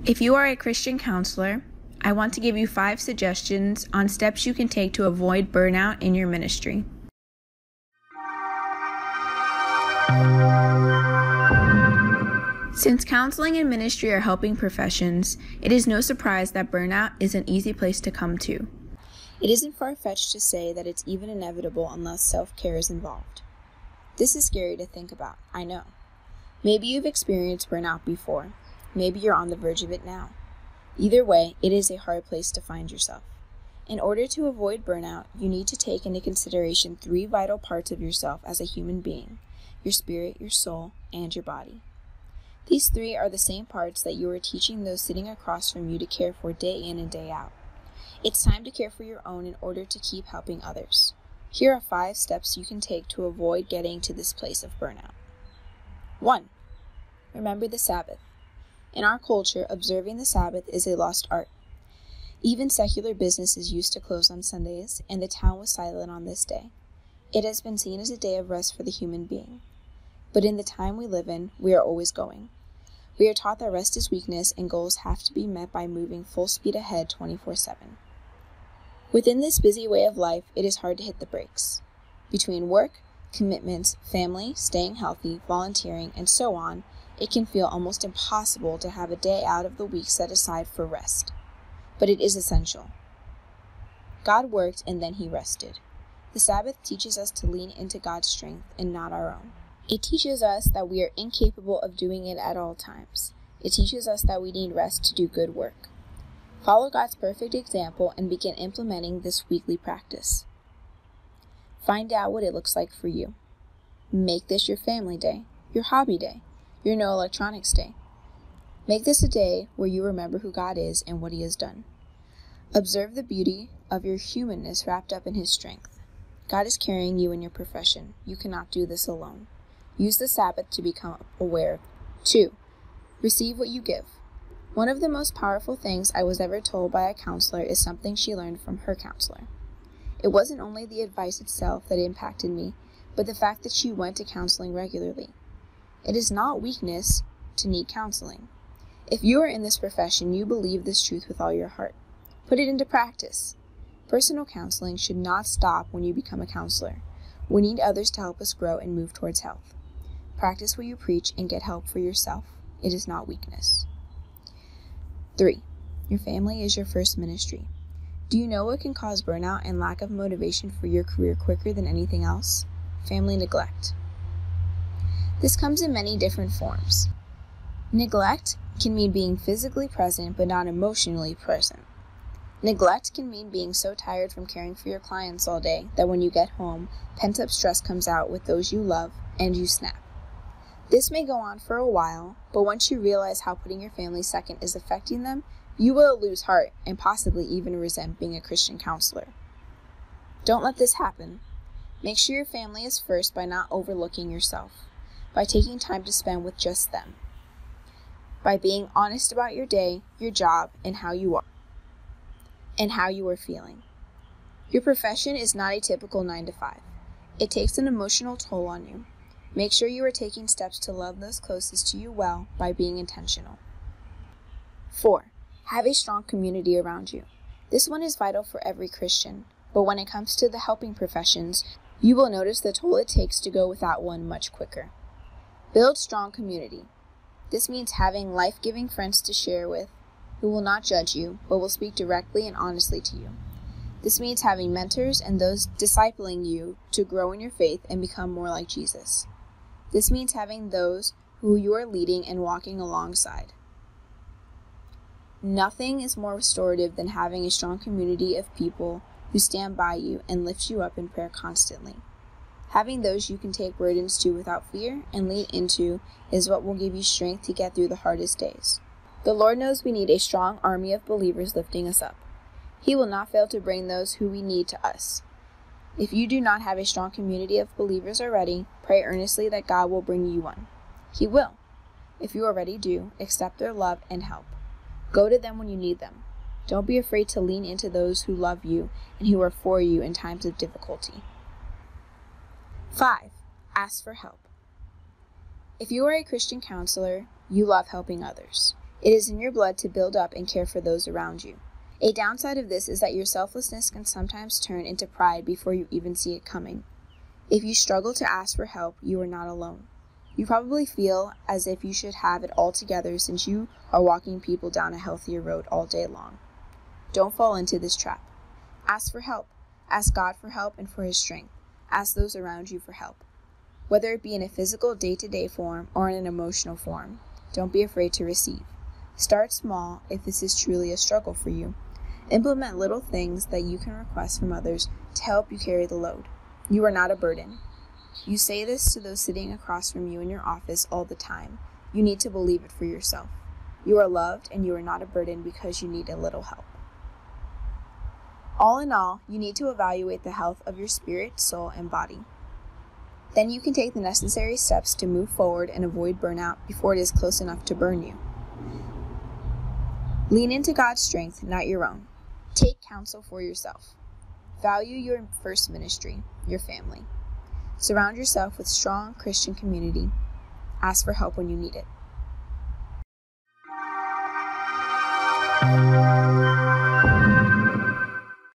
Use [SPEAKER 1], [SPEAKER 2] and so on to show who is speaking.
[SPEAKER 1] If you are a Christian counselor, I want to give you 5 suggestions on steps you can take to avoid burnout in your ministry. Since counseling and ministry are helping professions, it is no surprise that burnout is an easy place to come to. It isn't far-fetched to say that it's even inevitable unless self-care is involved. This is scary to think about, I know. Maybe you've experienced burnout before. Maybe you're on the verge of it now. Either way, it is a hard place to find yourself. In order to avoid burnout, you need to take into consideration 3 vital parts of yourself as a human being: your spirit, your soul, and your body. These 3 are the same parts that you are teaching those sitting across from you to care for day in and day out. It's time to care for your own in order to keep helping others. Here are 5 steps you can take to avoid getting to this place of burnout. 1. Remember the Sabbath. In our culture, observing the Sabbath is a lost art. Even secular businesses used to close on Sundays, and the town was silent on this day. It has been seen as a day of rest for the human being. But in the time we live in, we are always going. We are taught that rest is weakness and goals have to be met by moving full speed ahead 24/7. Within this busy way of life, it is hard to hit the brakes. Between work, commitments, family, staying healthy, volunteering, and so on, it can feel almost impossible to have a day out of the week set aside for rest. But it is essential. God worked and then he rested. The Sabbath teaches us to lean into God's strength and not our own. It teaches us that we are incapable of doing it at all times. It teaches us that we need rest to do good work. Follow God's perfect example and begin implementing this weekly practice. Find out what it looks like for you. Make this your family day, your hobby day, your no electronics day. Make this a day where you remember who God is and what he has done. Observe the beauty of your humanness wrapped up in his strength. God is carrying you in your profession. You cannot do this alone. Use the Sabbath to become aware. 2. Receive what you give. One of the most powerful things I was ever told by a counselor is something she learned from her counselor. It wasn't only the advice itself that impacted me, but the fact that she went to counseling regularly. It is not weakness to need counseling. If you are in this profession, you believe this truth with all your heart. Put it into practice. Personal counseling should not stop when you become a counselor. We need others to help us grow and move towards health. Practice what you preach and get help for yourself. It is not weakness. 3. Your family is your first ministry. Do you know what can cause burnout and lack of motivation for your career quicker than anything else? Family neglect. This comes in many different forms. Neglect can mean being physically present but not emotionally present. Neglect can mean being so tired from caring for your clients all day that when you get home, pent-up stress comes out with those you love and you snap. This may go on for a while, but once you realize how putting your family second is affecting them, you will lose heart and possibly even resent being a Christian counselor. Don't let this happen. Make sure your family is first by not overlooking yourself, by taking time to spend with just them, by being honest about your day, your job, and how you are feeling. Your profession is not a typical 9 to 5. It takes an emotional toll on you. Make sure you are taking steps to love those closest to you well by being intentional. 4. Have a strong community around you. This one is vital for every Christian, but when it comes to the helping professions, you will notice the toll it takes to go without one much quicker. Build strong community. This means having life-giving friends to share with, who will not judge you, but will speak directly and honestly to you. This means having mentors and those discipling you to grow in your faith and become more like Jesus. This means having those who you are leading and walking alongside. Nothing is more restorative than having a strong community of people who stand by you and lift you up in prayer constantly. Having those you can take burdens to without fear and lean into is what will give you strength to get through the hardest days. The Lord knows we need a strong army of believers lifting us up. He will not fail to bring those who we need to us. If you do not have a strong community of believers already, pray earnestly that God will bring you one. He will. If you already do, accept their love and help. Go to them when you need them. Don't be afraid to lean into those who love you and who are for you in times of difficulty. 5. Ask for help. If you are a Christian counselor, you love helping others. It is in your blood to build up and care for those around you. A downside of this is that your selflessness can sometimes turn into pride before you even see it coming. If you struggle to ask for help, you are not alone. You probably feel as if you should have it all together since you are walking people down a healthier road all day long. Don't fall into this trap. Ask for help. Ask God for help and for His strength. Ask those around you for help. Whether it be in a physical day-to-day form or in an emotional form, don't be afraid to receive. Start small if this is truly a struggle for you. Implement little things that you can request from others to help you carry the load. You are not a burden. You say this to those sitting across from you in your office all the time. You need to believe it for yourself. You are loved and you are not a burden because you need a little help. All in all, you need to evaluate the health of your spirit, soul, and body. Then you can take the necessary steps to move forward and avoid burnout before it is close enough to burn you. Lean into God's strength, not your own. Take counsel for yourself. Value your first ministry, your family. Surround yourself with strong Christian community. Ask for help when you need it.